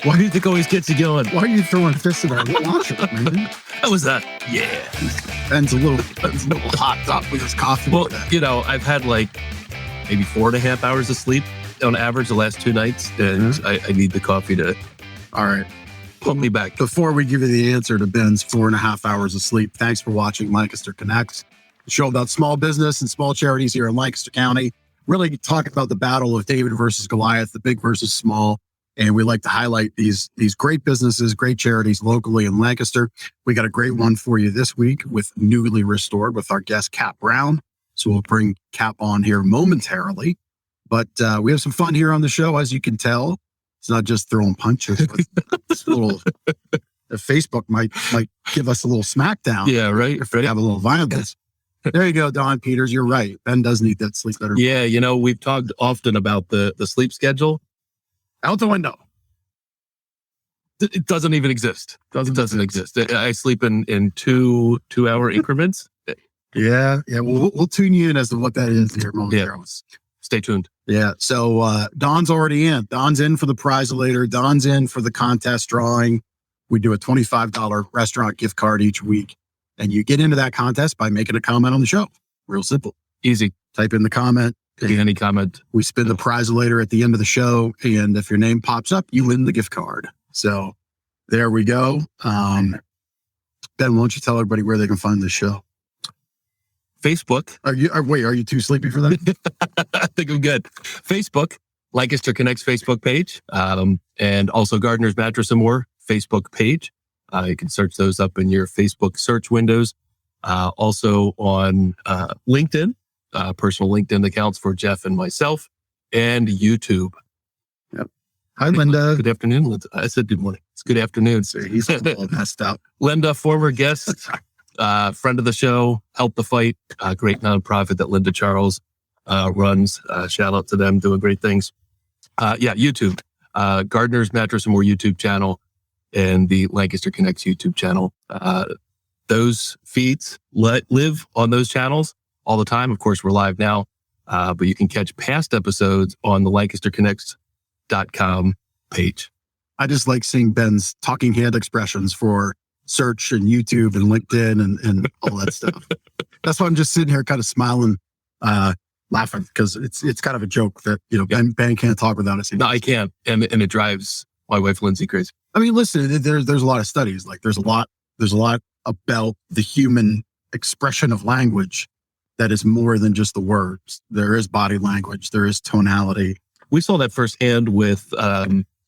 Why do you think always gets you going? Why are you throwing fists at our washer, man? That was that. Yeah. Ben's a little hot up with his coffee. Well, I've had like maybe 4.5 hours of sleep on average the last 2 nights, and I need the coffee to all right. pump me back. Before we give you the answer to Ben's 4.5 hours of sleep, thanks for watching Lancaster Connects, the show about small business and small charities here in Lancaster County. Really talking about the battle of David versus Goliath, the big versus small. And we like to highlight these great businesses, great charities locally in Lancaster. We got a great one for you this week with Newly Restored with our guest, Kapp Brown. So we'll bring Kapp on here momentarily. But we have some fun here on the show, as you can tell. It's not just throwing punches. It's a little, Facebook might give us a little smackdown. Yeah, right. If we have a little violence. There you go, Don Peters. You're right. Ben does need that sleep better. Yeah, we've talked often about the sleep schedule. Out the window. It doesn't even exist. It doesn't exist. I sleep in 2-hour increments. Yeah. We'll tune you in as to what that is here momentarily. Yeah. Stay tuned. Yeah. So Don's already in. Don's in for the prize later. Don's in for the contest drawing. We do a $25 restaurant gift card each week. And you get into that contest by making a comment on the show. Real simple. Easy. Type in the comment. Any comment. We spin the prize later at the end of the show. And if your name pops up, you win the gift card. So there we go. Ben, why don't you tell everybody where they can find the show? Facebook. Are you too sleepy for that? I think I'm good. Facebook, Lancaster Connects Facebook page, and also Gardener's Mattress and More Facebook page. You can search those up in your Facebook search windows. Also on LinkedIn, personal LinkedIn accounts for Jeff and myself, and YouTube. Yep. Hi, Linda. Good afternoon, Linda. I said good morning. It's good afternoon. So he's all messed up. Linda, former guest, friend of the show, Help the Fight, a great nonprofit that Linda Charles runs. Shout out to them, doing great things. YouTube, Gardener's Mattress and More YouTube channel, and the Lancaster Connects YouTube channel. Those feeds live on those channels all the time. Of course, we're live now, but you can catch past episodes on the LancasterConnects.com page. I just like seeing Ben's talking hand expressions for search and YouTube and LinkedIn and all that stuff. That's why I'm just sitting here kind of smiling, laughing, because it's kind of a joke that, Ben can't talk without us. No, I can't. And it drives my wife, Lindsay, crazy. I mean, listen, there's a lot of studies. Like there's a lot about the human expression of language that is more than just the words. There is body language. There is tonality. We saw that firsthand with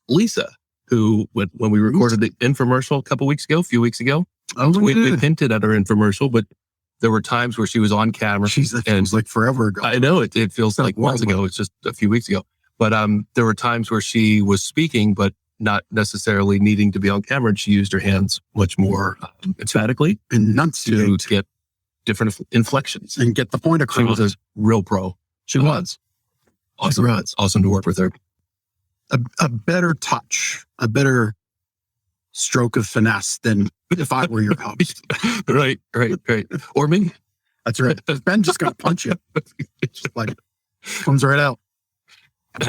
Lisa, who, when we recorded the infomercial a few weeks ago, we hinted at her infomercial, but there were times where she was on camera. It feels like forever ago. I know, it feels like months ago. It's just a few weeks ago. But there were times where she was speaking, but not necessarily needing to be on camera. And she used her hands much more emphatically to get different inflections. And get the point across. She was a real pro. She was. Awesome. Awesome to work with her. A better touch, a better stroke of finesse than if I were your host. Right. Or me. That's right. Ben just going to punch you. It's just like, comes right out.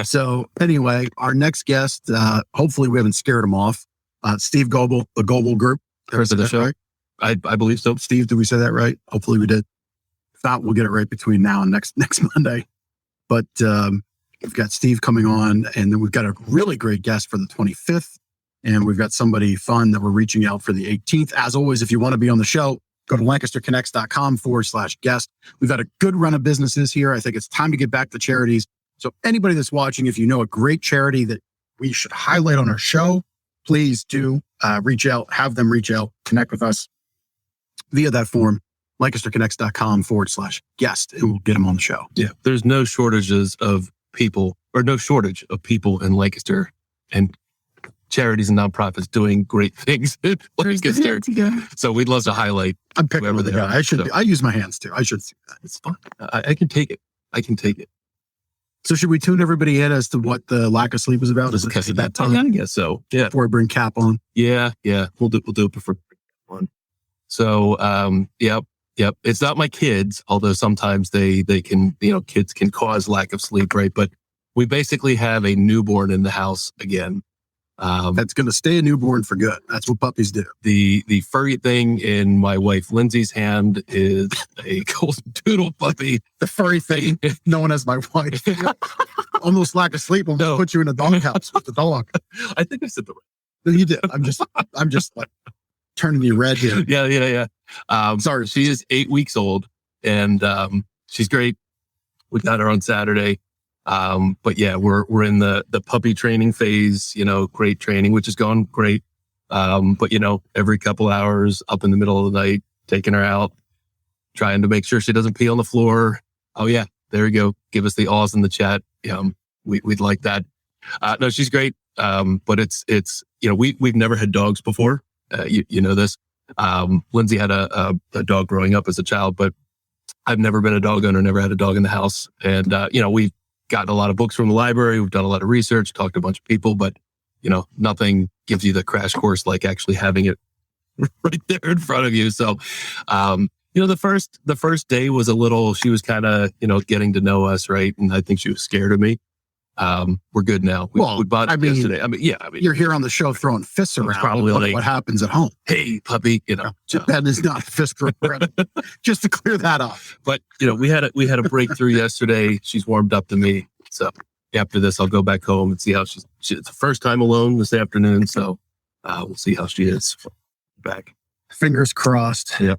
So anyway, our next guest, hopefully we haven't scared him off. Steve Goebel, the Goebel Group. First of the show. Right? I believe so. Steve, did we say that right? Hopefully we did. If not, we'll get it right between now and next Monday. But we've got Steve coming on, and then we've got a really great guest for the 25th. And we've got somebody fun that we're reaching out for the 18th. As always, if you want to be on the show, go to LancasterConnects.com/guest. We've got a good run of businesses here. I think it's time to get back to charities. So anybody that's watching, if you know a great charity that we should highlight on our show, please do reach out, have them reach out, connect with us via that form, LancasterConnects.com/guest, and we'll get them on the show. Yeah. There's no shortage of people in Lancaster and charities and nonprofits doing great things. So we'd love to highlight. I'm picking with the guy. I use my hands too. I should see that. It's fun. I can take it. So should we tune everybody in as to what the lack of sleep is about? Is it that time? I guess so. Yeah. Before we bring Kapp on. Yeah. We'll do it before one. So, yep. It's not my kids, although sometimes they can, kids can cause lack of sleep, right? But we basically have a newborn in the house again. That's going to stay a newborn for good. That's what puppies do. The furry thing in my wife Lindsay's hand is a golden doodle puppy. The furry thing, known as my wife. Almost lack of sleep when we put you in a doghouse with the dog. I think I said the right. You did. I'm just like turning you red here. Yeah. Sorry. She is 8 weeks old, and she's great. We got her on Saturday. But yeah, we're in the puppy training phase, great training, which is going great. But every couple hours up in the middle of the night, taking her out, trying to make sure she doesn't pee on the floor. Oh yeah, there we go. Give us the awes in the chat. We'd like that. No, she's great. But it's we've never had dogs before. You know this. Lindsay had a dog growing up as a child, but I've never been a dog owner, never had a dog in the house. And, we've gotten a lot of books from the library. We've done a lot of research, talked to a bunch of people, but, nothing gives you the crash course like actually having it right there in front of you. So, the first day was a little, she was kind of, getting to know us. Right. And I think she was scared of me. We're good now. We bought it yesterday. You're here on the show throwing fists around. Probably like, what happens at home. Hey, puppy, That is not a fist for just to clear that up. But we had a breakthrough yesterday. She's warmed up to me. So after this, I'll go back home and see how it's the first time alone this afternoon. So we'll see how she is back. Fingers crossed. Yeah.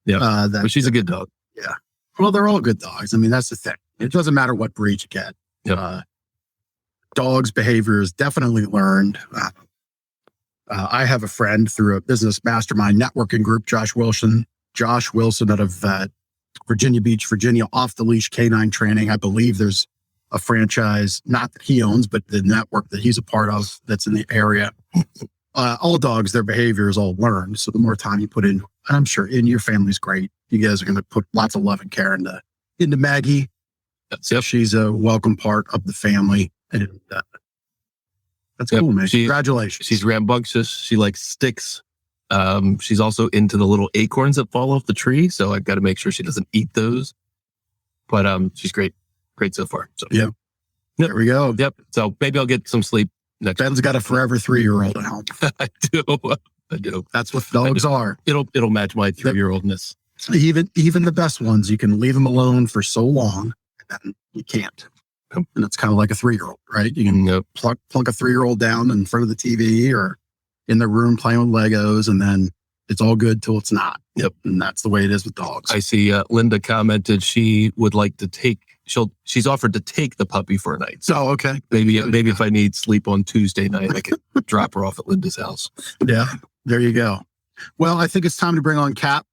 But she's a good dog. Yeah. Well, they're all good dogs. I mean, that's the thing. It doesn't matter what breed you get. Yeah. Dogs' behavior is definitely learned. I have a friend through a business mastermind networking group, Josh Wilson out of Virginia Beach, Virginia, off the leash canine training. I believe there's a franchise, not that he owns, but the network that he's a part of that's in the area. All dogs, their behavior is all learned. So the more time you put in, and I'm sure in your family's great. You guys are going to put lots of love and care into Maggie. Yep. She's a welcome part of the family. And that's cool, man. Congratulations. She's rambunctious. She likes sticks. She's also into the little acorns that fall off the tree. So I've got to make sure she doesn't eat those. But she's great. Great so far. So Yep. There we go. Yep. So maybe I'll get some sleep next. Ben's got a forever 3-year-old at home. I do. That's what dogs are. It'll match my 3-year-oldness. Even the best ones, you can leave them alone for so long, and then you can't. And it's kind of like a 3-year-old, right? You can plunk a 3-year-old down in front of the TV or in the room playing with Legos, and then it's all good till it's not. Yep. And that's the way it is with dogs. I see Linda commented she would like to she's offered to take the puppy for a night. So, okay. Maybe if I need sleep on Tuesday night, I can drop her off at Linda's house. Yeah. There you go. Well, I think it's time to bring on Kapp.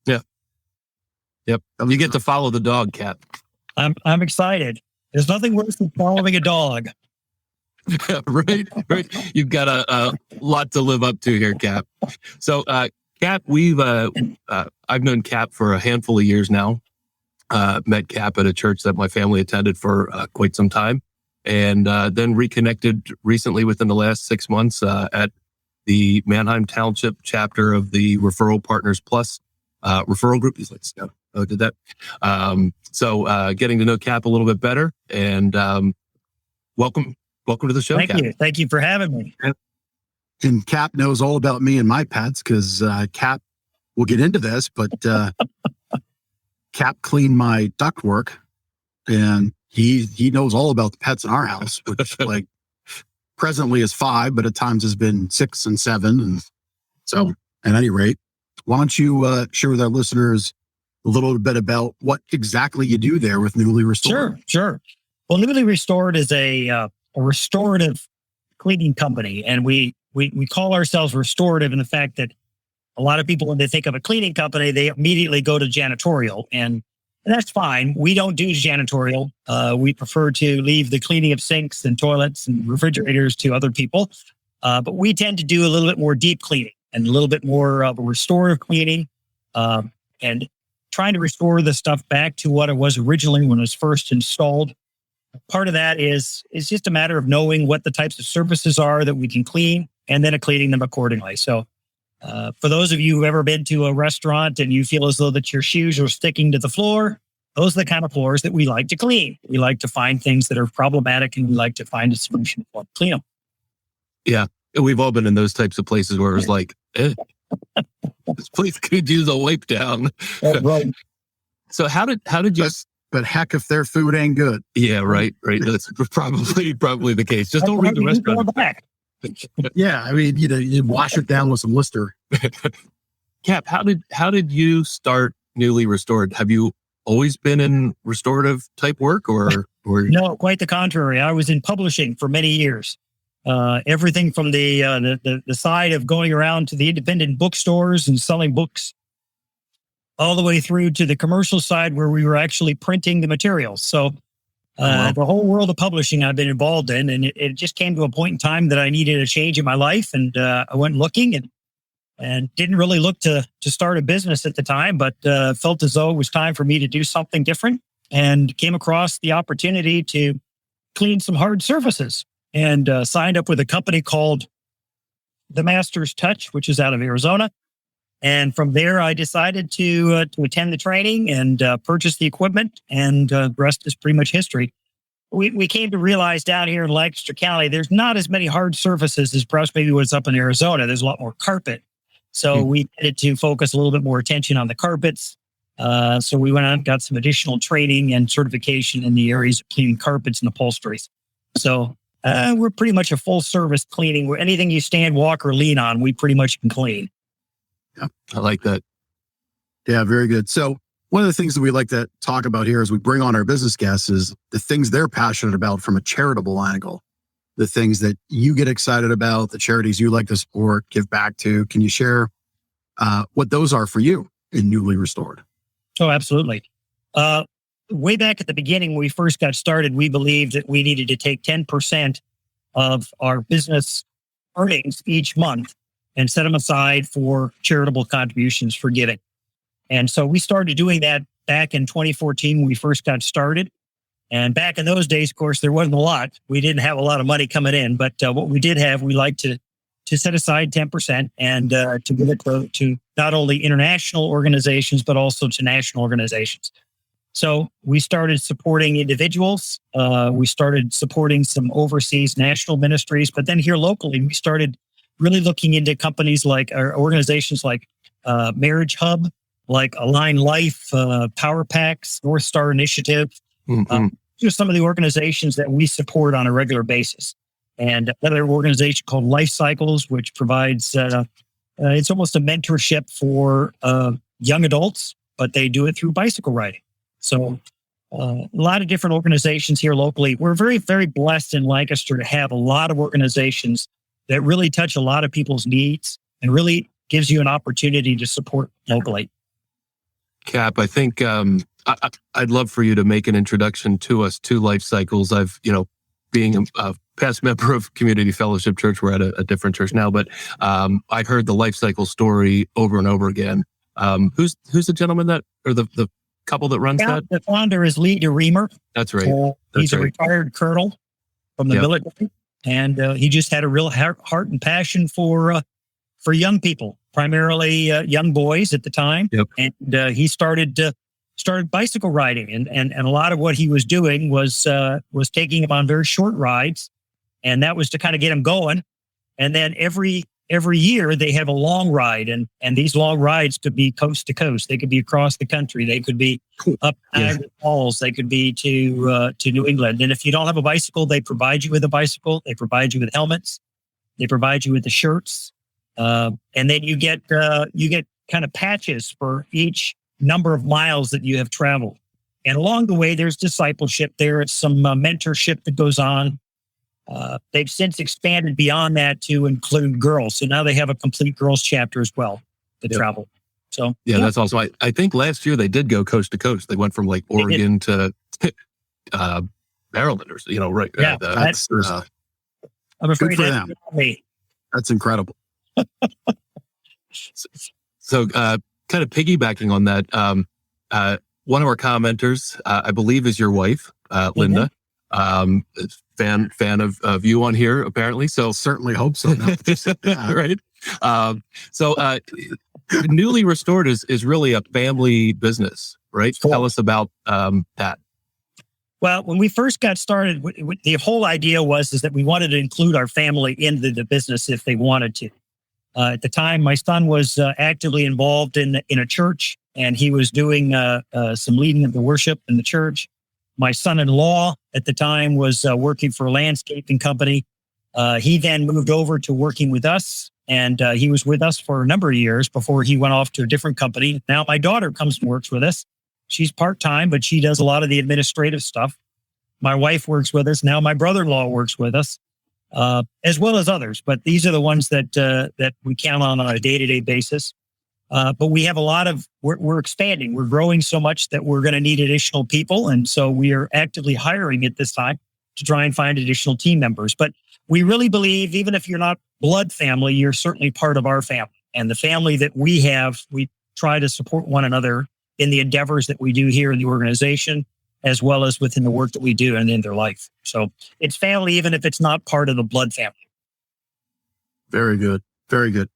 Yeah. Yep. You get to follow the dog, Kapp. I'm excited. There's nothing worse than following a dog. Yeah, right. You've got a lot to live up to here, Kapp. So, Kapp, I've known Kapp for a handful of years now. Met Kapp at a church that my family attended for quite some time, and then reconnected recently within the last 6 months at the Manheim Township chapter of the Referral Partners Plus referral group. He's like, did that. So getting to know Kapp a little bit better, and welcome to the show. Thank you. Thank you for having me. And Kapp knows all about me and my pets because Kapp, we'll get into this, but Kapp cleaned my ductwork, and he knows all about the pets in our house, which like presently is 5, but at times has been 6 and 7. And so at any rate, why don't you share with our listeners a little bit about what exactly you do there with Newly Restored? Sure. Well, Newly Restored is a restorative cleaning company, and we call ourselves restorative in the fact that a lot of people, when they think of a cleaning company, they immediately go to janitorial, and that's fine. We don't do janitorial. We prefer to leave the cleaning of sinks and toilets and refrigerators to other people. But we tend to do a little bit more deep cleaning and a little bit more of a restorative cleaning, and trying to restore the stuff back to what it was originally when it was first installed. Part of that is just a matter of knowing what the types of surfaces are that we can clean and then cleaning them accordingly. So for those of you who've ever been to a restaurant and you feel as though that your shoes are sticking to the floor, those are the kind of floors that we like to clean. We like to find things that are problematic, and we like to find a solution for clean them. Yeah. we've all been in those types of places where it's like, this place could use a wipe down. Right. So how did you? But heck, if their food ain't good. Yeah, right. That's probably the case. Just don't read the restaurant. Back. Yeah, I mean, you wash it down with some Lister. Kapp, how did you start Newly Restored? Have you always been in restorative type work, or? No, quite the contrary. I was in publishing for many years. Everything from the side of going around to the independent bookstores and selling books, all the way through to the commercial side where we were actually printing the materials. So the whole world of publishing I've been involved in, and it just came to a point in time that I needed a change in my life, and I went looking and didn't really look to start a business at the time, but felt as though it was time for me to do something different, and came across the opportunity to clean some hard surfaces, and signed up with a company called The Master's Touch, which is out of Arizona. And from there, I decided to attend the training and purchase the equipment, and the rest is pretty much history. We came to realize down here in Lancaster County, there's not as many hard surfaces as perhaps maybe what's up in Arizona. There's a lot more carpet. So we needed to focus a little bit more attention on the carpets. So we went out and got some additional training and certification in the areas of cleaning carpets and upholsteries. So we're pretty much a full service cleaning, where anything you stand, walk, or lean on, we pretty much can clean. Yeah, I like that. Yeah, very good. So one of the things that we like to talk about here as we bring on our business guests is the things they're passionate about from a charitable angle, the things that you get excited about, the charities you like to support, give back to. Can you share what those are for you in Newly Restored? Oh, absolutely. Way back at the beginning, when we first got started, we believed that we needed to take 10% of our business earnings each month and set them aside for charitable contributions for giving. And so we started doing that back in 2014 when we first got started. And back in those days, of course, there wasn't a lot. We didn't have a lot of money coming in, but what we did have, we liked to set aside 10% and to give it to not only international organizations, but also to national organizations. So we started supporting individuals. We started supporting some overseas national ministries, but then here locally, we started really looking into companies like, or organizations like Marriage Hub, like Align Life, Power Packs, North Star Initiative. Mm-hmm. These are some of the organizations that we support on a regular basis. And another organization called Life Cycles, which provides, it's almost a mentorship for young adults, but they do it through bicycle riding. So a lot of different organizations here locally. We're very, very blessed in Lancaster to have a lot of organizations that really touch a lot of people's needs and really gives you an opportunity to support locally. Kapp, I think I'd love for you to make an introduction to us to Life Cycles. I've, being a past member of Community Fellowship Church, we're at a different church now, but I heard the Life Cycle story over and over again. Who's the gentleman or the couple that runs that? The founder is Lee DeReamer. That's right. He's a retired colonel from the military, and he just had a real heart and passion for young people, primarily young boys at the time. Yep. And he started bicycle riding, and a lot of what he was doing was taking them on very short rides, and that was to kind of get them going. And then every year they have a long ride, and these long rides could be coast to coast. They could be across the country. They could be up Niagara Falls. They could be to New England. And if you don't have a bicycle, they provide you with a bicycle. They provide you with helmets. They provide you with the shirts, and then you get kind of patches for each number of miles that you have traveled. And along the way, there's discipleship. There's some mentorship that goes on. They've since expanded beyond that to include girls. So now they have a complete girls chapter as well to travel. So that's awesome. I think last year they did go coast to coast. They went from like Oregon to Maryland, or right? Yeah, I'm afraid for them. That's incredible. So, kind of piggybacking on that, one of our commenters, I believe, is your wife, Linda. Fan of you on here, apparently. So certainly hope so. Right. So Newly Restored is really a family business, right? Cool. Tell us about that. Well, when we first got started, the whole idea is that we wanted to include our family into the business if they wanted to. At the time, my son was actively involved in a church, and he was doing some leading of the worship in the church. My son-in-law at the time was working for a landscaping company. He then moved over to working with us, and he was with us for a number of years before he went off to a different company. Now my daughter comes and works with us. She's part-time, but she does a lot of the administrative stuff. My wife works with us. Now my brother-in-law works with us, as well as others. But these are the ones that we count on a day-to-day basis. But we have we're expanding. We're growing so much that we're going to need additional people. And so we are actively hiring at this time to try and find additional team members. But we really believe, even if you're not blood family, you're certainly part of our family. And the family that we have, we try to support one another in the endeavors that we do here in the organization, as well as within the work that we do and in their life. So it's family, even if it's not part of the blood family. Very good. Very good.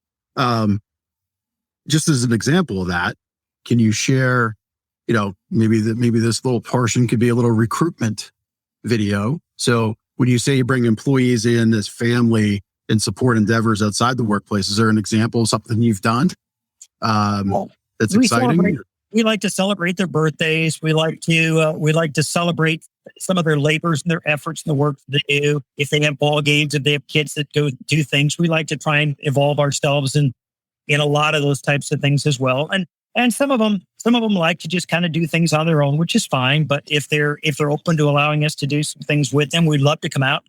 Just as an example of that, can you share, maybe this little portion could be a little recruitment video. So when you say you bring employees in as family and support endeavors outside the workplace, is there an example of something you've done that's exciting? We like to celebrate their birthdays. We like to celebrate some of their labors and their efforts and the work they do. If they have ball games, if they have kids that go do things, we like to try and evolve ourselves in a lot of those types of things as well. And some of them like to just kind of do things on their own, which is fine. But if they're open to allowing us to do some things with them, we'd love to come out.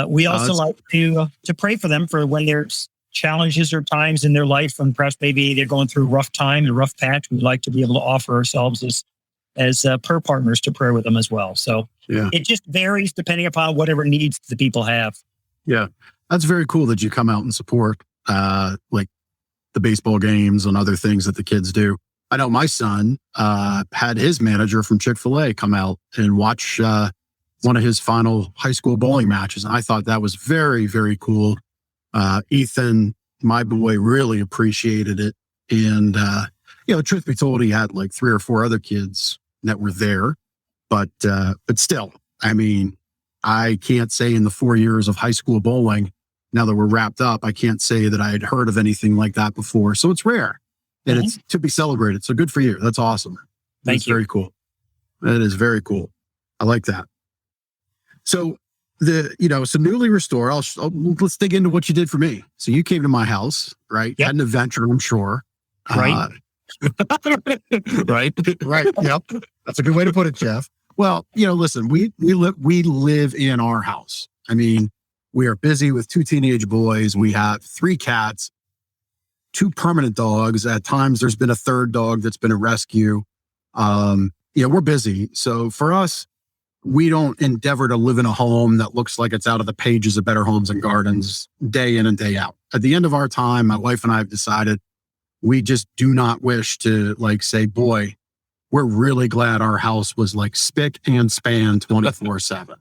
We also like to pray for them for when there's challenges or times in their life, and perhaps maybe they're going through a rough time, a rough patch. We'd like to be able to offer ourselves as prayer partners to pray with them as well. So It just varies depending upon whatever needs the people have. Yeah, that's very cool that you come out and support like the baseball games and other things that the kids do. I know my son had his manager from Chick-fil-A come out and watch one of his final high school bowling matches. And I thought that was very, very cool. Ethan, my boy, really appreciated it. And, truth be told, he had like 3 or 4 other kids that were there. But still, I mean, I can't say in the 4 years of high school bowling, now that we're wrapped up, I can't say that I had heard of anything like that before. So it's rare and it's to be celebrated. So good for you. That's awesome. That's very cool. That is very cool. I like that. So so newly restored, let's dig into what you did for me. So you came to my house, right? Yep. Had an adventure, I'm sure. Right. Right. Yep. That's a good way to put it, Jeff. Well, listen, we live in our house. I mean, we are busy with 2 teenage boys. We have 3 cats, 2 permanent dogs. At times there's been a 3rd dog that's been a rescue. We're busy. So for us, we don't endeavor to live in a home that looks like it's out of the pages of Better Homes and Gardens day in and day out. At the end of our time, my wife and I have decided we just do not wish to say, boy, we're really glad our house was like spick and span 24/7.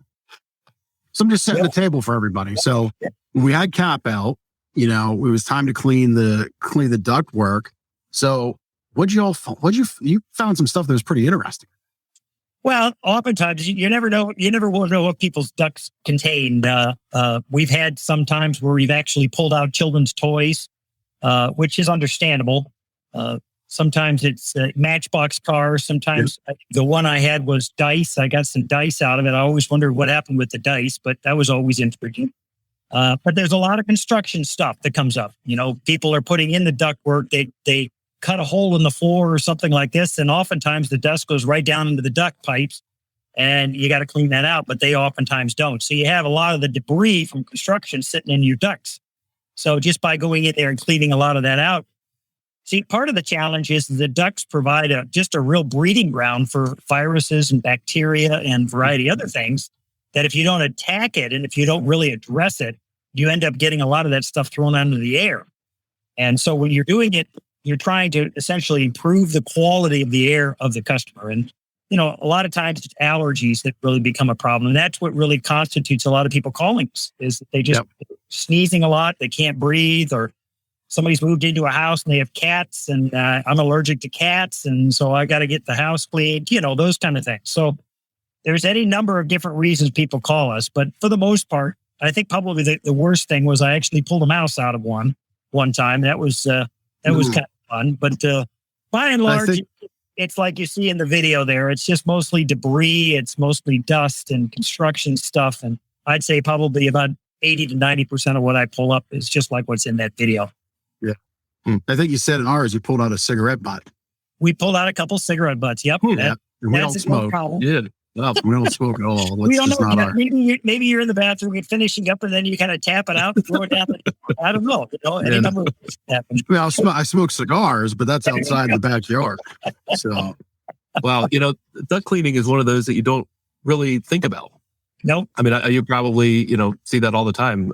So I'm just setting the table for everybody. So when we had Kapp out, it was time to clean the duct work. So you found some stuff that was pretty interesting. Well, oftentimes you never know. You never will know what people's ducts contain. We've had some times where we've actually pulled out children's toys, which is understandable. Sometimes it's Matchbox cars. Sometimes the one I had was dice. I got some dice out of it. I always wondered what happened with the dice, but that was always interesting. But there's a lot of construction stuff that comes up. People are putting in the ductwork. They cut a hole in the floor or something like this, and oftentimes the dust goes right down into the duct pipes, and you got to clean that out, but they oftentimes don't. So you have a lot of the debris from construction sitting in your ducts. So just by going in there and cleaning a lot of that out, part of the challenge is the ducts provide just a real breeding ground for viruses and bacteria and a variety of other things that if you don't attack it and if you don't really address it, you end up getting a lot of that stuff thrown out into the air. And so when you're doing it, you're trying to essentially improve the quality of the air of the customer. And, a lot of times it's allergies that really become a problem. And that's what really constitutes a lot of people calling us, is that they just sneezing a lot, they can't breathe, or somebody's moved into a house and they have cats and I'm allergic to cats. And so I got to get the house cleaned, those kind of things. So there's any number of different reasons people call us, but for the most part, I think probably the worst thing was I actually pulled a mouse out of one time. That was kind of fun, but by and large, it's like you see in the video there. It's just mostly debris. It's mostly dust and construction stuff. And I'd say probably about 80 to 90% of what I pull up is just like what's in that video. Yeah. I think you said in ours, you pulled out a cigarette butt. We pulled out a couple cigarette butts. Yep. Yeah. We don't smoke. Yeah. No, we don't smoke at all. We don't know. Maybe you're in the bathroom, you're finishing up, and then you kind of tap it out and throw it down. I don't know. Any number of things happen. Well, I smoke cigars, but that's outside the backyard. So, wow, duct cleaning is one of those that you don't really think about. Nope. I mean, you probably see that all the time.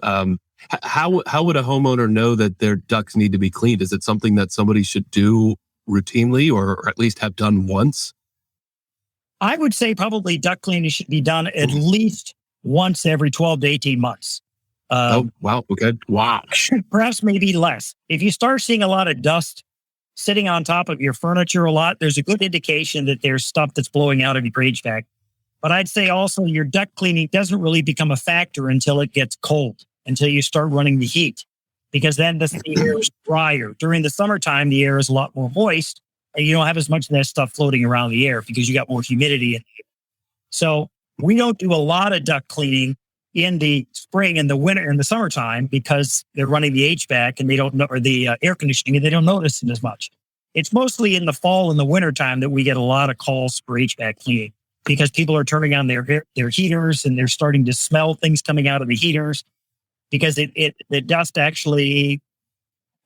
How would a homeowner know that their ducts need to be cleaned? Is it something that somebody should do routinely, or at least have done once? I would say probably duct cleaning should be done at least once every 12 to 18 months. Oh, wow. Okay. Wow. Perhaps maybe less. If you start seeing a lot of dust sitting on top of your furniture a lot, there's a good indication that there's stuff that's blowing out of your HVAC. But I'd say also your duct cleaning doesn't really become a factor until it gets cold, until you start running the heat, because then the air is drier. During the summertime, the air is a lot more moist, and you don't have as much of that stuff floating around the air because you got more humidity in the air. So we don't do a lot of duct cleaning in the spring and the winter and the summertime because they're running the HVAC and they don't know, or the air conditioning, and they don't notice it as much. It's mostly in the fall and the winter time that we get a lot of calls for HVAC cleaning because people are turning on their heaters and they're starting to smell things coming out of the heaters because the dust actually,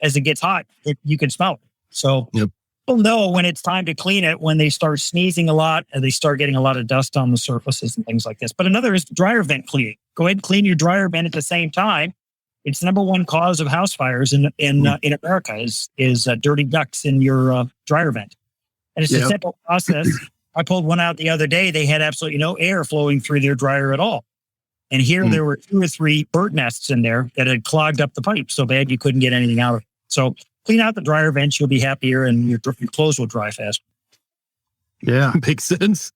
as it gets hot, you can smell it. So people know when it's time to clean it when they start sneezing a lot and they start getting a lot of dust on the surfaces and things like this. But another is dryer vent cleaning. Go ahead and clean your dryer vent at the same time. It's the number one cause of house fires in America is dirty ducts in your dryer vent. And it's a simple process. I pulled one out the other day. They had absolutely no air flowing through their dryer at all. And here there were 2 or 3 bird nests in there that had clogged up the pipe so bad you couldn't get anything out of it. So clean out the dryer vents, you'll be happier, and your clothes will dry faster. Yeah. Makes sense.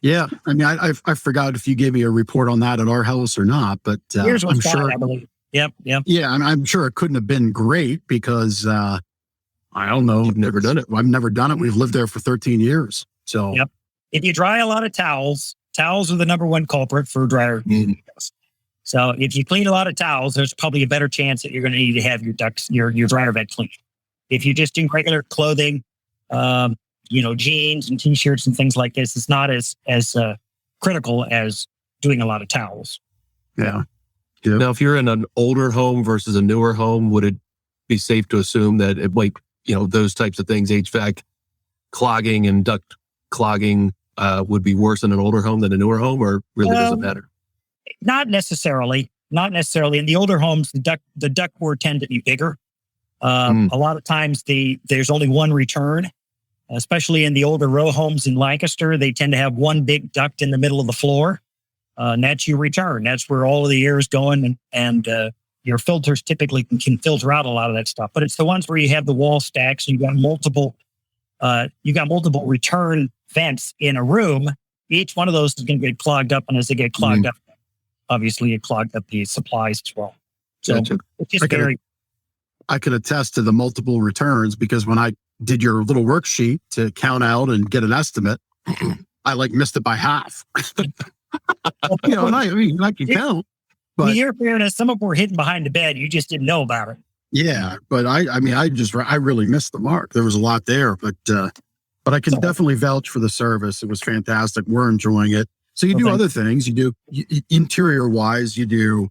Yeah. I mean, I forgot if you gave me a report on that at our house or not, but Here's I'm what's sure. I believe. Yep. Yeah. And I'm sure it couldn't have been great because I don't know. You've never done it. I've never done it. We've lived there for 13 years. So, if you dry a lot of towels are the number one culprit for dryer. So if you clean a lot of towels, there's probably a better chance that you're going to need to have your ducts, your dryer vent clean. If you just do regular clothing, jeans and t-shirts and things like this, it's not as critical as doing a lot of towels. Yeah. Now, if you're in an older home versus a newer home, would it be safe to assume that it might, those types of things, HVAC clogging and duct clogging, would be worse in an older home than a newer home, or really doesn't matter? Not necessarily. In the older homes, the ductwork tend to be bigger. A lot of times there's only one return, especially in the older row homes in Lancaster. They tend to have one big duct in the middle of the floor. And that's your return. That's where all of the air is going, and your filters typically can filter out a lot of that stuff. But it's the ones where you have the wall stacks and you got multiple return vents in a room. Each one of those is going to get clogged up, and as they get clogged up, obviously it clogged up the supplies as well. So it's just I could attest to the multiple returns because when I did your little worksheet to count out and get an estimate, I missed it by half. And I can count. But in your fairness, some of them were hidden behind the bed. You just didn't know about it. Yeah, but I really missed the mark. There was a lot there, but I can definitely vouch for the service. It was fantastic. We're enjoying it. So you do other things. You do interior wise. You do.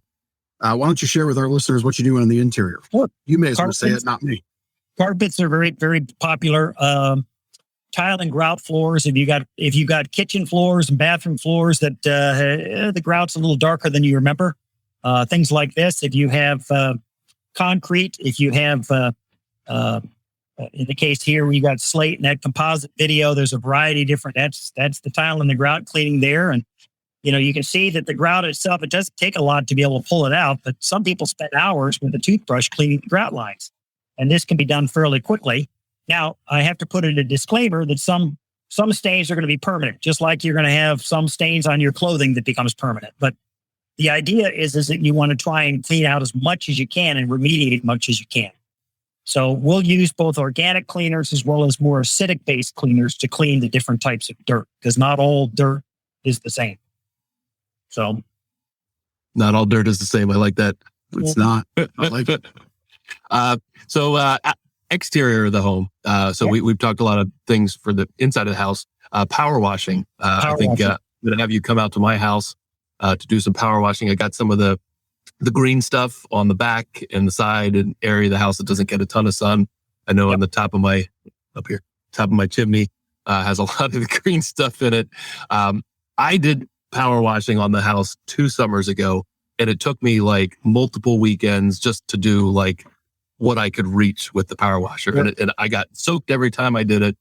Why don't you share with our listeners what you do on the interior? Sure. You may as well say it, not me. Carpets are very, very popular. Tile and grout floors. If you got kitchen floors and bathroom floors that the grout's a little darker than you remember, things like this. If you have concrete, if you have in the case here we got slate and that composite video, there's a variety of different. That's the tile and the grout cleaning there, and you can see that the grout itself, it doesn't take a lot to be able to pull it out, but some people spend hours with a toothbrush cleaning the grout lines, and this can be done fairly quickly. Now, I have to put in a disclaimer that some some stains are going to be permanent, just like you're going to have some stains on your clothing that becomes permanent. But the idea is that you want to try and clean out as much as you can and remediate as much as you can. So we'll use both organic cleaners as well as more acidic-based cleaners to clean the different types of dirt, because not all dirt is the same. So, not all dirt is the same. I like that. It's not. I like it. Exterior of the home. We've talked a lot of things for the inside of the house. Power washing. I think I'm going to have you come out to my house to do some power washing. I got some of the green stuff on the back and the side and area of the house that doesn't get a ton of sun. I know on the top of my chimney has a lot of the green stuff in it. I did power washing on the house 2 summers ago, and it took me like multiple weekends just to do like what I could reach with the power washer. And I got soaked every time I did it.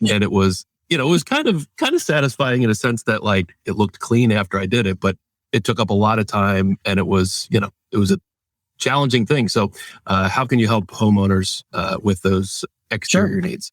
And it was, it was kind of satisfying in a sense that like it looked clean after I did it, but it took up a lot of time, and it was, it was a challenging thing. So how can you help homeowners with those exterior needs?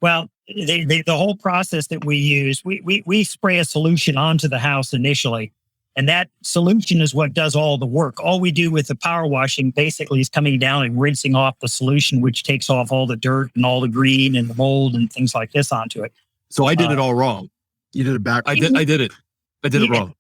Well, the whole process that we use, we spray a solution onto the house initially, and that solution is what does all the work. All we do with the power washing basically is coming down and rinsing off the solution, which takes off all the dirt and all the green and the mold and things like this onto it. So I did it all wrong. You did it backwards. I did it wrong.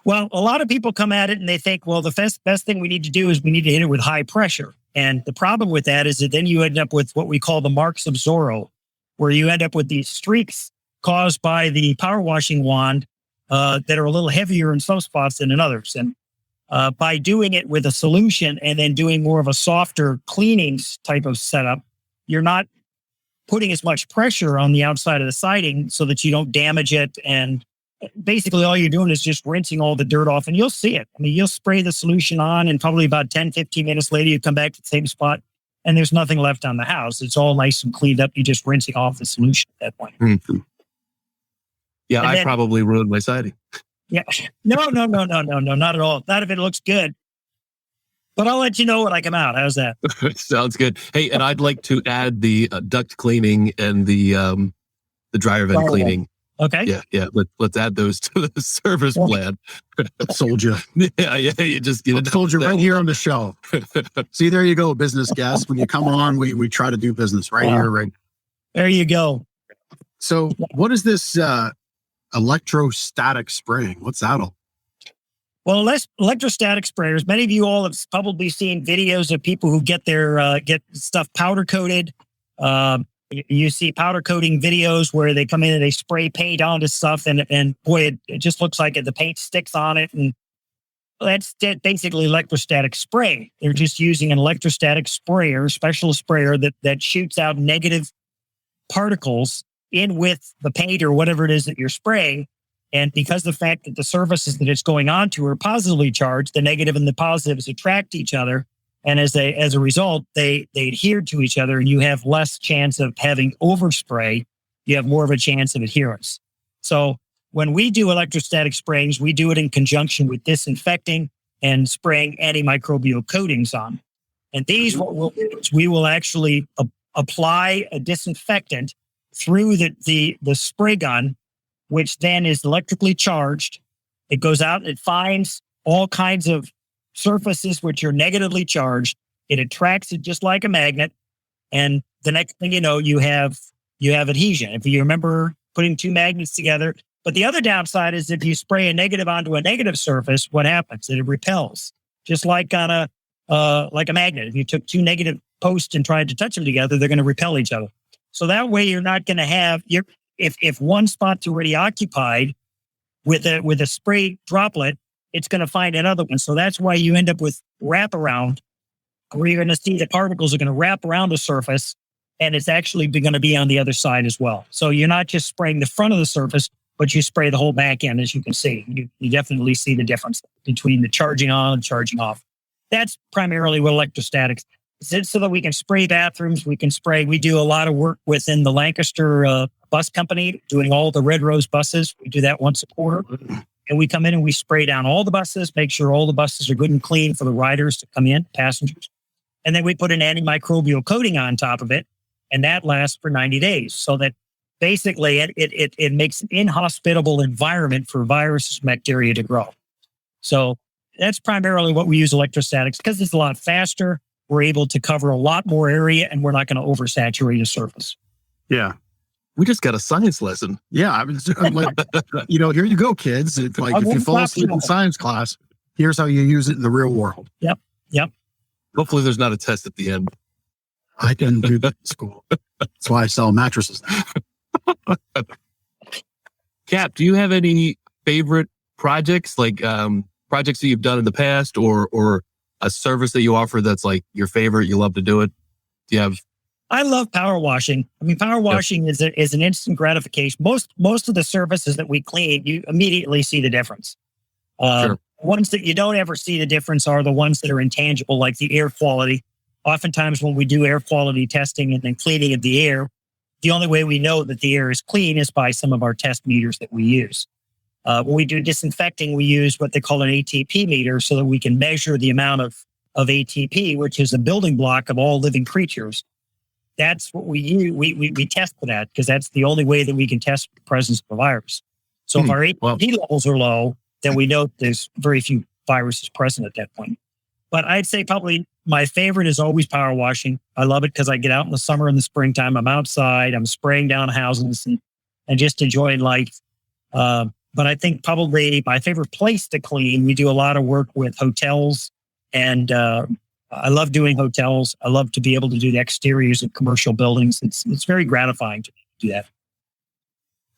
Well, a lot of people come at it and they think, well, the best thing we need to do is we need to hit it with high pressure. And the problem with that is that then you end up with what we call the marks of Zorro, where you end up with these streaks caused by the power washing wand that are a little heavier in some spots than in others. And by doing it with a solution and then doing more of a softer cleanings type of setup, you're not putting as much pressure on the outside of the siding so that you don't damage it. And basically all you're doing is just rinsing all the dirt off, and you'll see it. I mean, you'll spray the solution on, and probably about 10, 15 minutes later, you come back to the same spot and there's nothing left on the house. It's all nice and cleaned up. You're just rinsing off the solution at that point. Mm-hmm. Yeah, I probably ruined my siding. Yeah. No, not at all. Not if it looks good. But I'll let you know when I come out. How's that? Sounds good. Hey, and I'd like to add the duct cleaning and the dryer vent cleaning. Okay. Yeah. Let's add those to the service plan. Sold you. Yeah. You just sold you right here on the show. See, there you go, business guest. When you come on, we try to do business right here, right. There you go. So, what is this electrostatic spraying? What's that all? Well, electrostatic sprayers. Many of you all have probably seen videos of people who get their get stuff powder coated. You see powder coating videos where they come in and they spray paint onto stuff, and boy, it just looks like the paint sticks on it. And that's basically electrostatic spraying. They're just using an electrostatic sprayer, special sprayer that shoots out negative particles in with the paint or whatever it is that you're spraying. And because of the fact that the surfaces that it's going onto are positively charged, the negative and the positives attract each other. And as a result, they adhere to each other, and you have less chance of having overspray. You have more of a chance of adherence. So when we do electrostatic sprayings, we do it in conjunction with disinfecting and spraying antimicrobial coatings on. And these, what we'll do is we will actually apply a disinfectant through the spray gun, which then is electrically charged. It goes out, it finds all kinds of surfaces which are negatively charged. It attracts it just like a magnet. And the next thing you know, you have adhesion. If you remember putting two magnets together. But the other downside is if you spray a negative onto a negative surface, what happens? It repels, just like on a magnet. If you took two negative posts and tried to touch them together, they're going to repel each other. So that way you're not going to have if one spot's already occupied with a spray droplet, it's going to find another one. So that's why you end up with wraparound, where you're going to see the particles are going to wrap around the surface, and it's actually going to be on the other side as well. So you're not just spraying the front of the surface, but you spray the whole back end, as you can see. You definitely see the difference between the charging on and charging off. That's primarily what electrostatics is. So that we can spray bathrooms, we do a lot of work within the Lancaster bus company, doing all the Red Rose buses. We do that once a quarter. And we come in and we spray down all the buses, make sure all the buses are good and clean for the riders to come in, passengers. And then we put an antimicrobial coating on top of it, and that lasts for 90 days. So that basically it makes an inhospitable environment for viruses and bacteria to grow. So that's primarily what we use electrostatics, because it's a lot faster. We're able to cover a lot more area, and we're not going to oversaturate a surface. Yeah. We just got a science lesson. Yeah. I'm like, here you go, kids. It's like, if you fall asleep in science class, here's how you use it in the real world. Yep. Hopefully there's not a test at the end. I didn't do that in school. That's why I sell mattresses now. Kapp, do you have any favorite projects, like projects that you've done in the past, or a service that you offer that's like your favorite, you love to do it? Do you have? I love power washing. I mean, power washing is an instant gratification. Most of the surfaces that we clean, you immediately see the difference. Sure. Ones that you don't ever see the difference are the ones that are intangible, like the air quality. Oftentimes when we do air quality testing and then cleaning of the air, the only way we know that the air is clean is by some of our test meters that we use. When we do disinfecting, we use what they call an ATP meter so that we can measure the amount of ATP, which is a building block of all living creatures. That's what we use. We test for that, because that's the only way that we can test the presence of a virus. So if our ATP levels are low, then we know there's very few viruses present at that point. But I'd say probably my favorite is always power washing. I love it because I get out in the summer and the springtime. I'm outside, I'm spraying down houses and just enjoying life. But I think probably my favorite place to clean, we do a lot of work with hotels, and I love doing hotels. I love to be able to do the exteriors of commercial buildings. It's very gratifying to do that.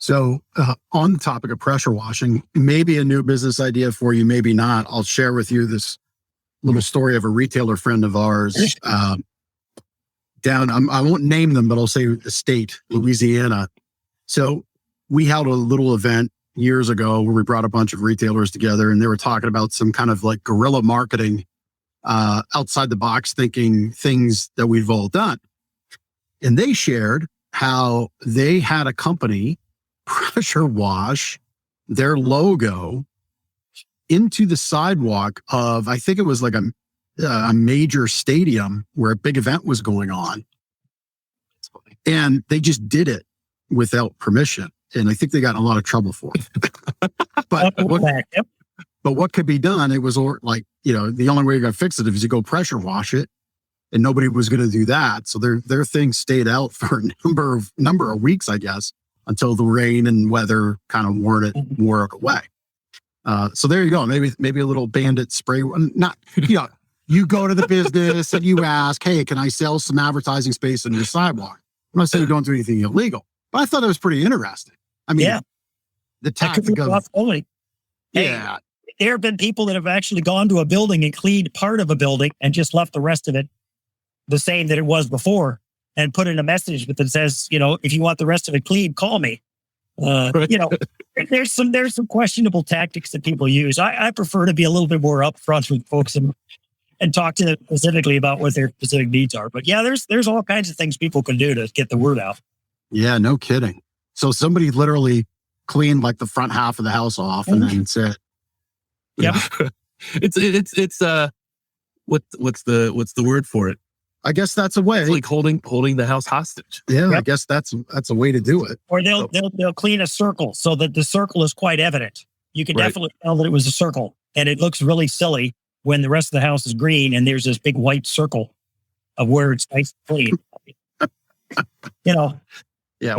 So on the topic of pressure washing, maybe a new business idea for you, maybe not. I'll share with you this little story of a retailer friend of ours down, I won't name them, but I'll say the state, Louisiana. So we held a little event years ago where we brought a bunch of retailers together, and they were talking about some kind of like guerrilla marketing, outside the box thinking things that we've all done. And they shared how they had a company pressure wash their logo into the sidewalk of, I think it was like a major stadium where a big event was going on. And they just did it without permission. And I think they got in a lot of trouble for it. But what could be done? It was like, the only way you're going to fix it is you go pressure wash it. And nobody was going to do that. So their thing stayed out for a number of weeks, I guess, until the rain and weather kind of wore it away. So there you go. Maybe a little bandit spray. Not, you go to the business and you ask, hey, can I sell some advertising space on your sidewalk? I'm not saying you don't do anything illegal, but I thought it was pretty interesting. I mean, the tactic of, there have been people that have actually gone to a building and cleaned part of a building and just left the rest of it the same that it was before, and put in a message that says, if you want the rest of it clean, call me. There's some questionable tactics that people use. I prefer to be a little bit more upfront with folks and talk to them specifically about what their specific needs are. But yeah, there's all kinds of things people can do to get the word out. Yeah, no kidding. So somebody literally cleaned like the front half of the house off, and then said, "Yep, it's what's the word for it? I guess that's a way. It's like holding the house hostage. Yeah, yep. I guess that's a way to do it. Or they'll clean a circle so that the circle is quite evident. You can definitely tell that it was a circle, and it looks really silly when the rest of the house is green and there's this big white circle of where it's nice and clean. Yeah,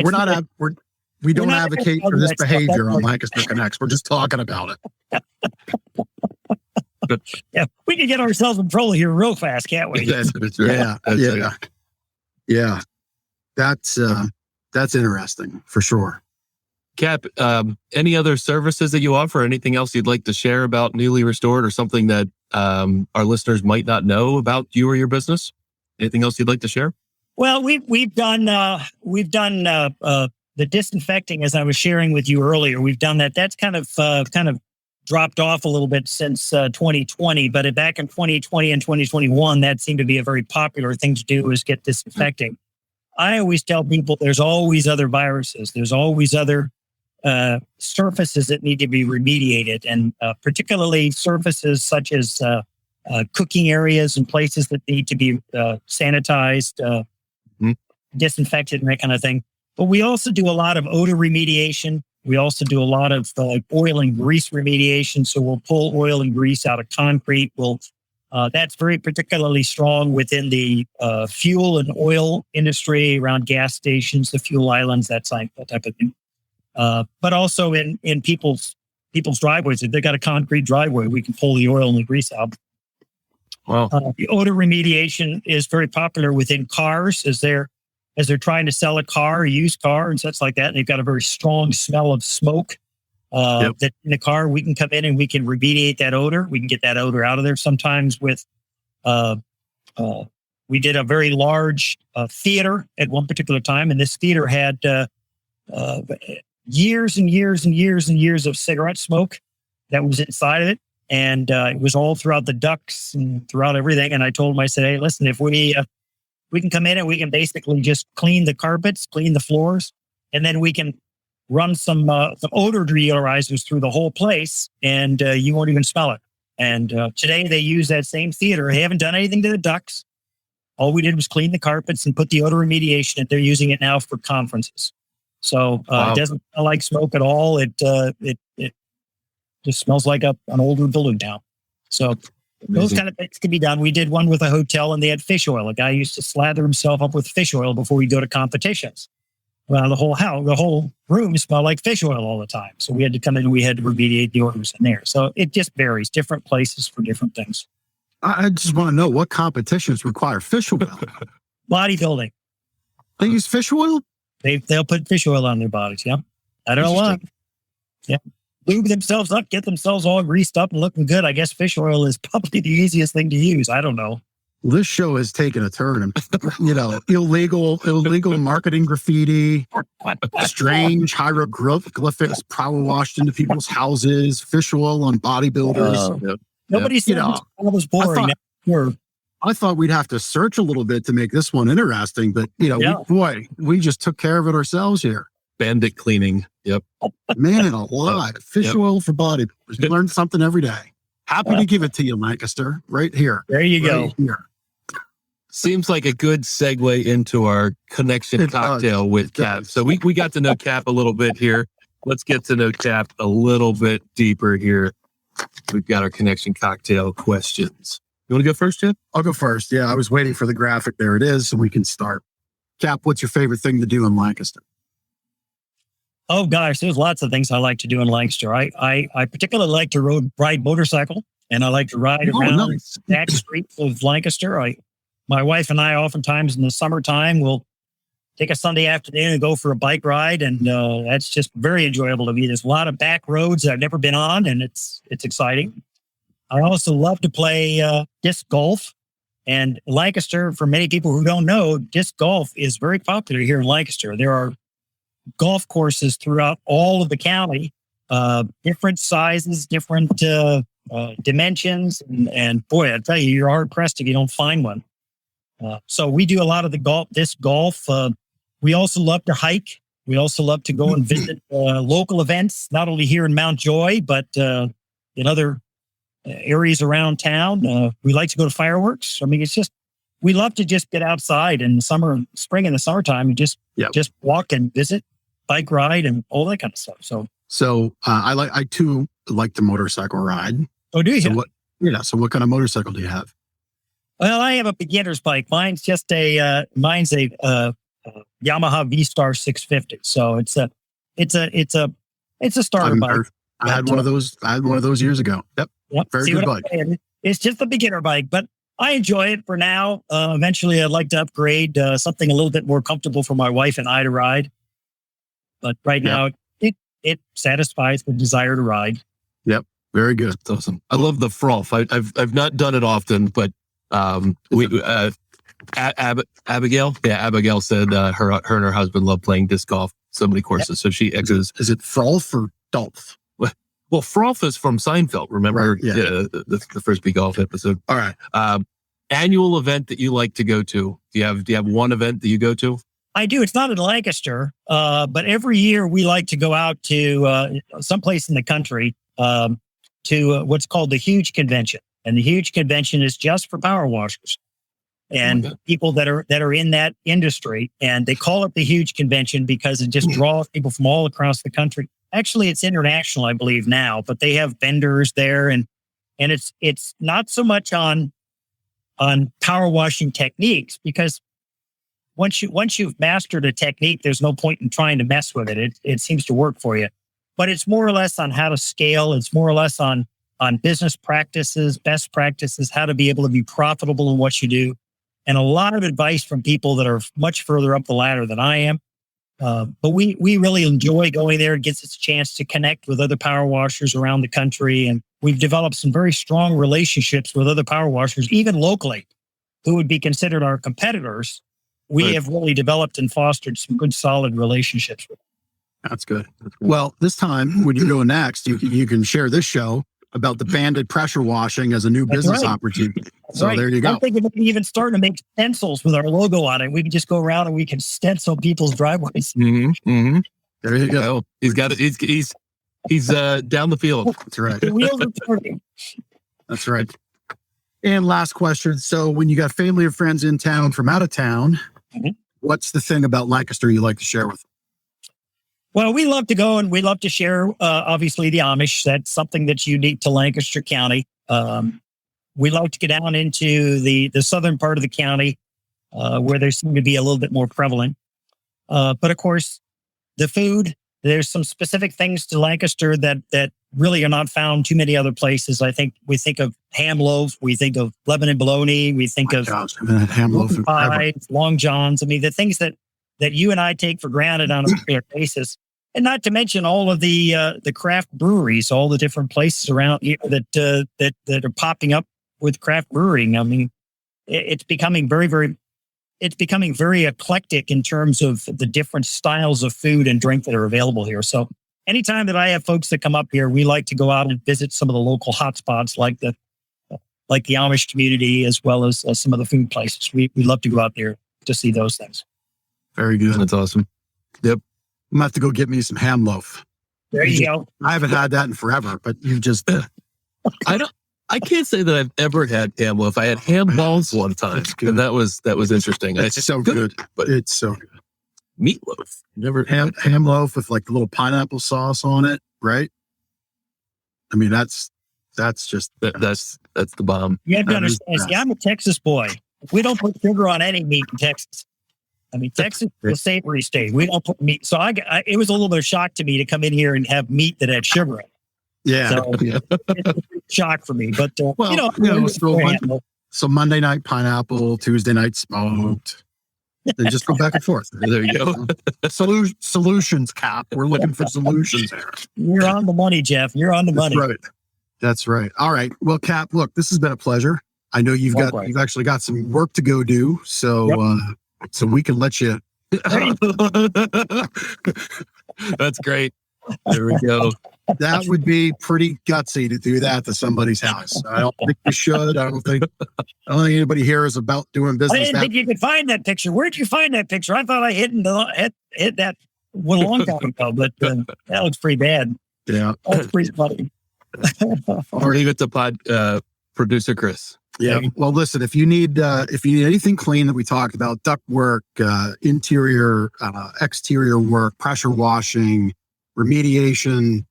we don't advocate for this behavior on Lancaster Connects. We're just talking about it. Yeah, we can get ourselves in trouble here real fast, can't we? That's right. Yeah. That's interesting for sure. Kapp, any other services that you offer? Anything else you'd like to share about Newly Restored, or something that our listeners might not know about you or your business? Anything else you'd like to share? Well, we've done the disinfecting, as I was sharing with you earlier. We've done that. That's kind of dropped off a little bit since 2020, but back in 2020 and 2021, that seemed to be a very popular thing to do, is get disinfecting. I always tell people there's always other viruses. There's always other surfaces that need to be remediated, and particularly surfaces such as cooking areas and places that need to be sanitized, disinfected, and that kind of thing. But we also do a lot of odor remediation. We also do a lot of oil and grease remediation. So we'll pull oil and grease out of concrete. That's very particularly strong within the fuel and oil industry, around gas stations, the fuel islands, that type of thing. But also in people's driveways. If they've got a concrete driveway, we can pull the oil and the grease out. Wow. The odor remediation is very popular within cars as they're trying to sell a car, a used car, and such like that. And they've got a very strong smell of smoke that in the car. We can come in and we can remediate that odor. We can get that odor out of there. Sometimes with we did a very large theater at one particular time, and this theater had years and years and years and years of cigarette smoke that was inside of it. And it was all throughout the ducts and throughout everything. And I told him, I said, hey, listen, if we can come in and we can basically just clean the carpets, clean the floors, and then we can run some odor deodorizers through the whole place, and you won't even smell it. And today they use that same theater. They haven't done anything to the ducts. All we did was clean the carpets and put the odor remediation, and they're using it now for conferences. So Wow. It doesn't smell like smoke at all. It just smells like an older balloon town. So those kind of things can be done. We did one with a hotel, and they had fish oil. A guy used to slather himself up with fish oil before we go to competitions. Well, the whole room smelled like fish oil all the time. So we had to come in and we had to remediate the odors in there. So it just varies, different places for different things. I just want to know what competitions require fish oil. Bodybuilding. They use fish oil? They'll put fish oil on their bodies. Yeah. I don't know why. Yeah. Lube themselves up, get themselves all greased up and looking good. I guess fish oil is probably the easiest thing to use. I don't know. This show has taken a turn, and illegal marketing graffiti, strange hieroglyphics power washed into people's houses, fish oil on bodybuilders. Nobody said it was boring. I thought we'd have to search a little bit to make this one interesting, but we just took care of it ourselves here. Bandit cleaning. Yep. Man alive. Fish oil for bodybuilders. You learn something every day. Happy to give it to you, Lancaster. Right here. There you go. Here. Seems like a good segue into our connection cocktail with Kapp. So we got to know Kapp a little bit here. Let's get to know Kapp a little bit deeper here. We've got our connection cocktail questions. You want to go first, Jeff? I'll go first. Yeah, I was waiting for the graphic. There it is, so we can start. Kapp, what's your favorite thing to do in Lancaster? Oh gosh, there's lots of things I like to do in Lancaster. I particularly like to ride motorcycle, and I like to ride around the back streets of Lancaster. My wife and I oftentimes in the summertime will take a Sunday afternoon and go for a bike ride, and that's just very enjoyable to me. There's a lot of back roads that I've never been on, and it's exciting. I also love to play disc golf. And Lancaster, for many people who don't know, disc golf is very popular here in Lancaster. There are golf courses throughout all of the county, different sizes, different dimensions. And boy, I tell you, you're hard pressed if you don't find one. So we do a lot of disc golf. We also love to hike. We also love to go and visit local events, not only here in Mount Joy, but in other areas around town. We like to go to fireworks. I mean, we love to just get outside in the spring and the summertime and just walk and visit, bike ride, and all that kind of stuff. So I too like to motorcycle ride. Oh, do you? So what kind of motorcycle do you have? Well, I have a beginner's bike. Mine's just a Yamaha V-Star 650. So it's a starter bike. I had one of those. I had one of those years ago. Yep. Very good bike. It's just a beginner bike, but I enjoy it for now. Eventually, I'd like to upgrade something a little bit more comfortable for my wife and I to ride. But right now, it satisfies the desire to ride. Yep. Very good. That's awesome. I love the froth. I've not done it often, but Abigail said her and her husband love playing disc golf, so many courses. So she exes. Is it froth or dolph? Well, froth is from Seinfeld. Remember the Frisbee golf episode? All right. Annual event that you like to go to? Do you have one event that you go to? I do. It's not in Lancaster, but every year we like to go out to someplace in the country to what's called the Huge Convention. And the Huge Convention is just for power washers. and people that are in that industry. And they call it the huge convention because it just draws people from all across the country. Actually, it's international, I believe now, but they have vendors there, and it's not so much on power washing techniques, because once you've mastered a technique, there's no point in trying to mess with it. It seems to work for you. But it's more or less on how to scale. It's more or less on business practices, best practices, how to be able to be profitable in what you do. And a lot of advice from people that are much further up the ladder than I am. But we really enjoy going there. It gets us a chance to connect with other power washers around the country. And we've developed some very strong relationships with other power washers, even locally, who would be considered our competitors. We have really developed and fostered some good, solid relationships with them. That's good. Well, this time when you go next, you can share this show about the banded pressure washing as a new business opportunity. So there you go. I'm thinking of even starting to make stencils with our logo on it. We can just go around and we can stencil people's driveways. There you go. He's got it. He's down the field. That's right. The wheels are turning. That's right. And last question. So when you got family or friends in town from out of town, what's the thing about Lancaster you like to share with them? Well, we love to go and we love to share, obviously, the Amish. That's something that's unique to Lancaster County. We like to get down into the southern part of the county where they seem to be a little bit more prevalent. But of course, the food, there's some specific things to Lancaster that really are not found too many other places. I think we think of ham loaf, we think of Lebanon bologna, we think of ham loaf pie, long johns. I mean, the things that you and I take for granted on a regular basis. And not to mention all of the craft breweries, all the different places around here that are popping up with craft brewing. I mean, it's becoming very eclectic in terms of the different styles of food and drink that are available here. So anytime that I have folks that come up here, we like to go out and visit some of the local hotspots like the Amish community, as well as some of the food places. We love to go out there to see those things. Very good. That's awesome. Yep. I'm going to have to go get me some ham loaf. There you go. I haven't had that in forever, but you just... I can't say that I've ever had ham loaf. I had ham balls one time, and that was interesting. It's so good, but it's so good. Meatloaf. Never ham loaf with like a little pineapple sauce on it, right? I mean, that's just that's the bomb. You have to understand. See, I'm a Texas boy. We don't put sugar on any meat in Texas. I mean, Texas is a savory state. We don't put meat. So it was a little bit of shock to me to come in here and have meat that had sugar in it. Yeah. So it's a shock for me. But, so Monday night pineapple, Tuesday night smoked. They just go back and forth. There you go. Solutions, Kapp. We're looking for solutions there. You're on the money, Jeff. You're on the money. That's right. All right. Well, Kapp, look, this has been a pleasure. I know you've actually got some work to go do. So, so we can let you. That's great. There we go. That would be pretty gutsy to do that to somebody's house. I don't think you should. I don't think anybody here is about doing business. I didn't think you could find that picture. Where'd you find that picture? I thought I hit that a long time ago, but that looks pretty bad. Yeah, that's pretty funny. Or leave it to producer Chris. Yeah. Well, listen, if you need anything clean that we talked about, duct work, interior, exterior work, pressure washing, remediation,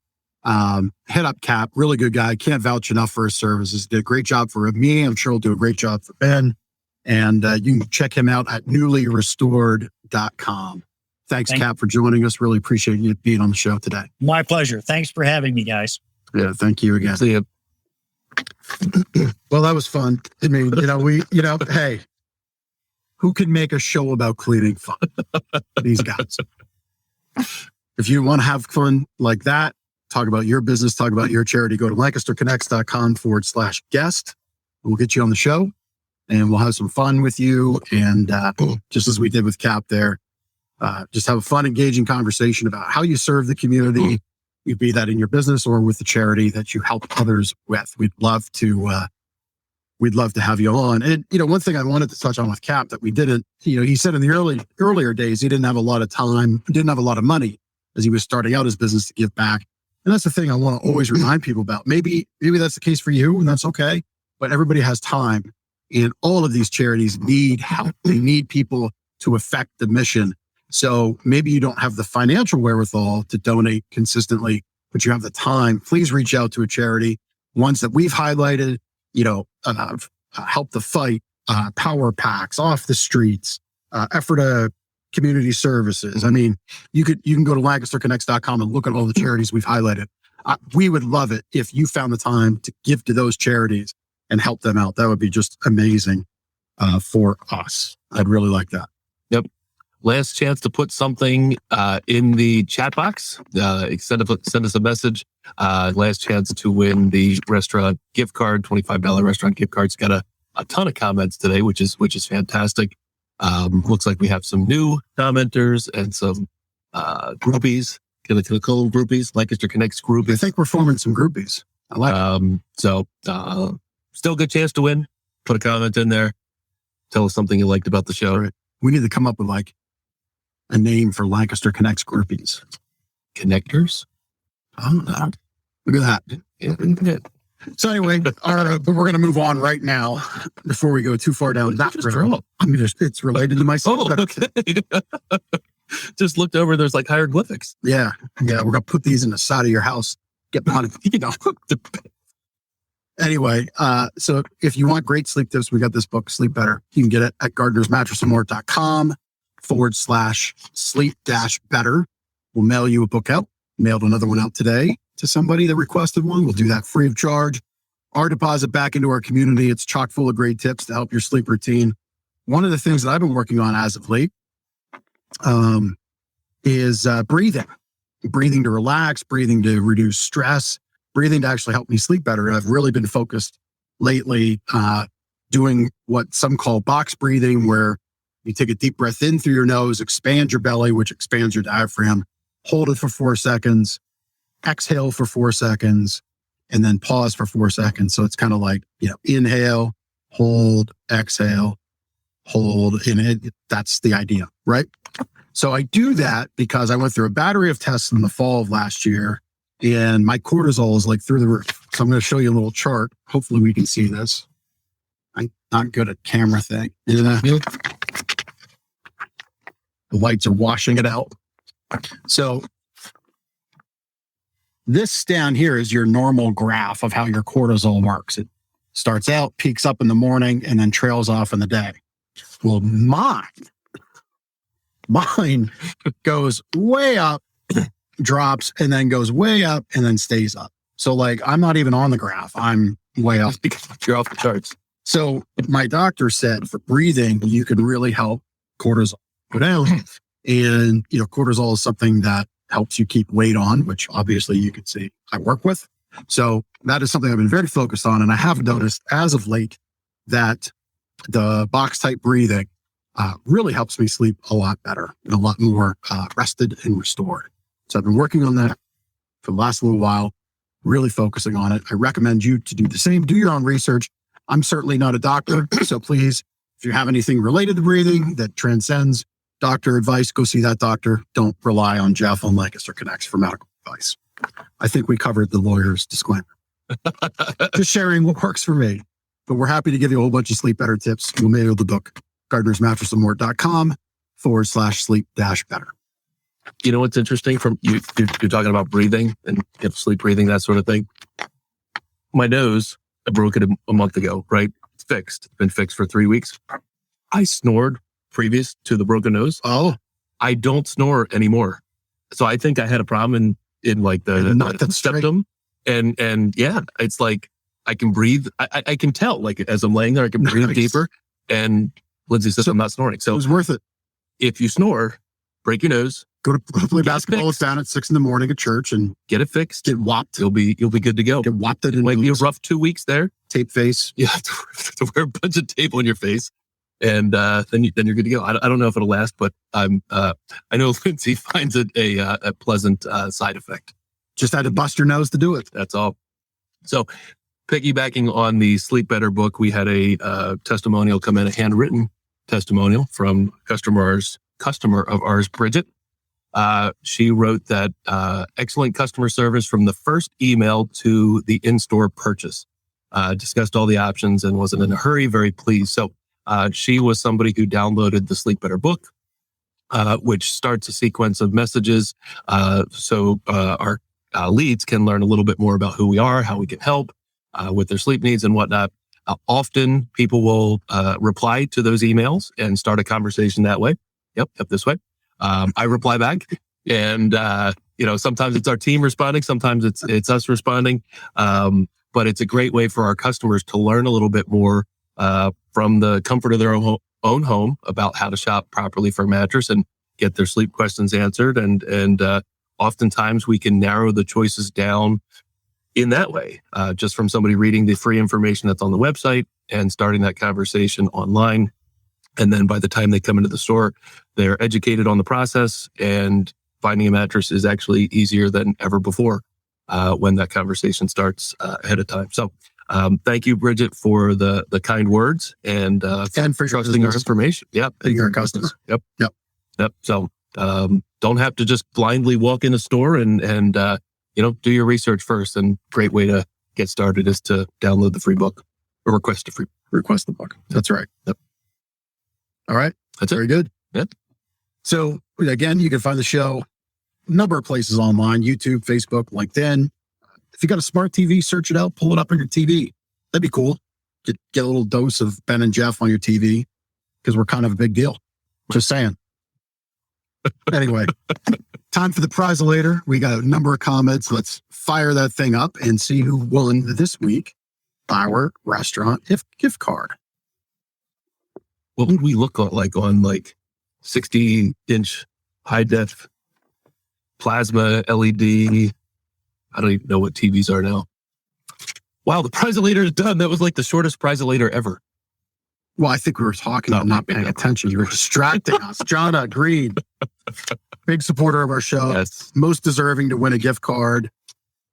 hit up Kapp. Really good guy. Can't vouch enough for his services. Did a great job for me. I'm sure he'll do a great job for Ben. And you can check him out at newlyrestored.com. Thanks, Kapp, for joining us. Really appreciate you being on the show today. My pleasure. Thanks for having me, guys. Yeah, thank you again. See you. Well, that was fun. I mean, hey, who can make a show about cleaning fun? These guys. If you want to have fun like that, talk about your business, talk about your charity, go to lancasterconnects.com/guest. We'll get you on the show and we'll have some fun with you. And just as we did with Kapp there, just have a fun, engaging conversation about how you serve the community. You be that in your business or with the charity that you help others with. We'd love to have you on. And, one thing I wanted to touch on with Kapp that we didn't, he said in the earlier days, he didn't have a lot of time, didn't have a lot of money as he was starting out his business to give back. And that's the thing I want to always remind people about. Maybe that's the case for you and that's okay, but everybody has time. And all of these charities need help. They need people to affect the mission. So maybe you don't have the financial wherewithal to donate consistently, but you have the time. Please reach out to a charity. Ones that we've highlighted, Help the Fight, Power Packs, Off the Streets, Effort Community Services. I mean, you can go to LancasterConnects.com and look at all the charities we've highlighted. We would love it if you found the time to give to those charities and help them out. That would be just amazing for us. I'd really like that. Yep. Last chance to put something in the chat box. Send us a message. Last chance to win the restaurant gift card, $25 restaurant gift cards. Got a ton of comments today, which is fantastic. Looks like we have some new commenters and some groupies. Can I call groupies? Lancaster Connects groupies. I think we're forming some groupies. I like it. So still a good chance to win. Put a comment in there. Tell us something you liked about the show. Right. We need to come up with like a name for Lancaster Connects groupies. Connectors? Oh, no. Look at that. Yeah. So anyway, but we're going to move on right now before we go too far down that road. It's related to myself. Oh, okay. Just looked over. There's like hieroglyphics. Yeah. We're going to put these in the side of your house. Get behind it. Anyway, so if you want great sleep tips, we got this book, Sleep Better. You can get it at gardnersmattressandmore.com/sleep-better. We'll mail you a book out. Mailed another one out today to somebody that requested one. We'll do that free of charge. Our deposit back into our community. It's chock full of great tips to help your sleep routine. One of the things that I've been working on as of late is breathing. Breathing to relax, breathing to reduce stress, breathing to actually help me sleep better. I've really been focused lately doing what some call box breathing, where you take a deep breath in through your nose, expand your belly, which expands your diaphragm, hold it for 4 seconds, exhale for 4 seconds, and then pause for 4 seconds. So it's kind of like, inhale, hold, exhale, hold, and that's the idea, right? So I do that because I went through a battery of tests in the fall of last year, and my cortisol is like through the roof. So I'm going to show you a little chart. Hopefully we can see this. I'm not good at camera thing. The lights are washing it out. So this down here is your normal graph of how your cortisol works. It starts out, peaks up in the morning, and then trails off in the day. Well, mine goes way up, drops, and then goes way up, and then stays up. So like, I'm not even on the graph. I'm way up. You're off the charts. So my doctor said for breathing, you can really help cortisol go down. And, cortisol is something that helps you keep weight on, which obviously you can see I work with. So that is something I've been very focused on. And I have noticed as of late that the box type breathing really helps me sleep a lot better and a lot more rested and restored. So I've been working on that for the last little while, really focusing on it. I recommend you to do the same. Do your own research. I'm certainly not a doctor. So please, if you have anything related to breathing that transcends doctor advice, go see that doctor. Don't rely on Jeff on Lancaster Connects for medical advice. I think we covered the lawyer's disclaimer. Just sharing what works for me. But we're happy to give you a whole bunch of sleep better tips. We'll mail the book, gardnersmattressandmore.com/sleep-better. You know what's interesting from you're talking about breathing and sleep breathing, that sort of thing. My nose, I broke it a month ago, right? It's fixed. It's been fixed for 3 weeks. I snored previous to the broken nose. Oh, I don't snore anymore. So I think I had a problem in like the septum. And yeah, it's like I can breathe. I can tell, like as I'm laying there, I can breathe deeper. And Lindsay says I'm not snoring. So it was worth it. If you snore, break your nose. Go to play basketball down at 6 a.m. at church and get it fixed. Get whopped. You'll be good to go. Get whopped it in. Like a rough 2 weeks there. Tape face. Yeah, to wear a bunch of tape on your face. And then you're good to go. I don't know if it'll last, but I know Lindsay finds it a pleasant side effect. Just had to bust your nose to do it. That's all. So piggybacking on the Sleep Better book, we had a testimonial come in, a handwritten testimonial from customer of ours, Bridget. She wrote that excellent customer service from the first email to the in-store purchase. discussed all the options and wasn't in a hurry, very pleased. So she was somebody who downloaded the Sleep Better book, which starts a sequence of messages. So our leads can learn a little bit more about who we are, how we can help with their sleep needs and whatnot. Often people will reply to those emails and start a conversation that way. Yep, this way. I reply back, and sometimes it's our team responding, sometimes it's us responding. But it's a great way for our customers to learn a little bit more from the comfort of their own home about how to shop properly for a mattress and get their sleep questions answered. And oftentimes we can narrow the choices down in that way, just from somebody reading the free information that's on the website and starting that conversation online. And then by the time they come into the store, they're educated on the process, and finding a mattress is actually easier than ever before when that conversation starts ahead of time. So thank you, Bridget, for the kind words and for trusting our information. Yep. Your customers. Yep. So don't have to just blindly walk in a store and do your research first. And great way to get started is to download the free book or request the book. That's right. Yep. All right. That's very good. Yep. So again, you can find the show a number of places online: YouTube, Facebook, LinkedIn. If you got a smart TV, search it out, pull it up on your TV. That'd be cool. Get a little dose of Ben and Jeff on your TV, because we're kind of a big deal. Just saying. Anyway, time for the prize-a-later. We got a number of comments. Let's fire that thing up and see who won this week our restaurant gift card. What would we look like on 60-inch high-def plasma LED? I don't even know what TVs are now. Wow, the prize-a-later is done. That was like the shortest prize-a-later ever. Well, I think we were talking about not paying attention. You were distracting us. John agreed. Big supporter of our show. Yes. Most deserving to win a gift card.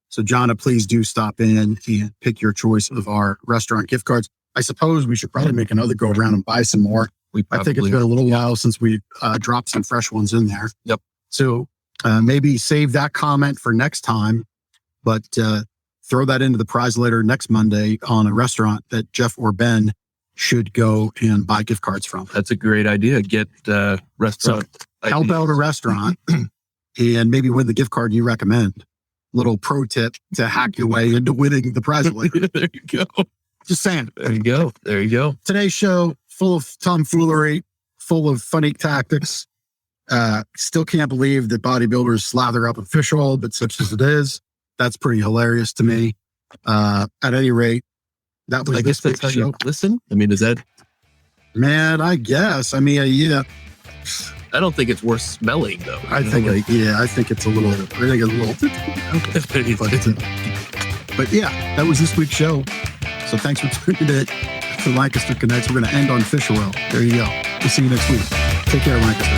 So, Jonna, please do stop in and pick your choice of our restaurant gift cards. I suppose we should probably make another go around and buy some more. I think it's been a little while since we dropped some fresh ones in there. Yep. So maybe save that comment for next time, but throw that into the prize later next Monday on a restaurant that Jeff or Ben should go and buy gift cards from. That's a great idea. Get restaurant. So help out a restaurant and maybe win the gift card you recommend. Little pro tip to hack your way into winning the prize later. There you go. Just saying. There you go. Today's show, full of tomfoolery, full of funny tactics. Still can't believe that bodybuilders slather up in fish oil, but such as it is, that's pretty hilarious to me. At any rate, that was this week's show. Listen, I mean, is that? Man, I guess. I mean, yeah. I don't think it's worth smelling, though. I think it's a little. But yeah, that was this week's show. So thanks for tuning in to Lancaster Connects. We're going to end on fish oil. There you go. We'll see you next week. Take care, Lancaster.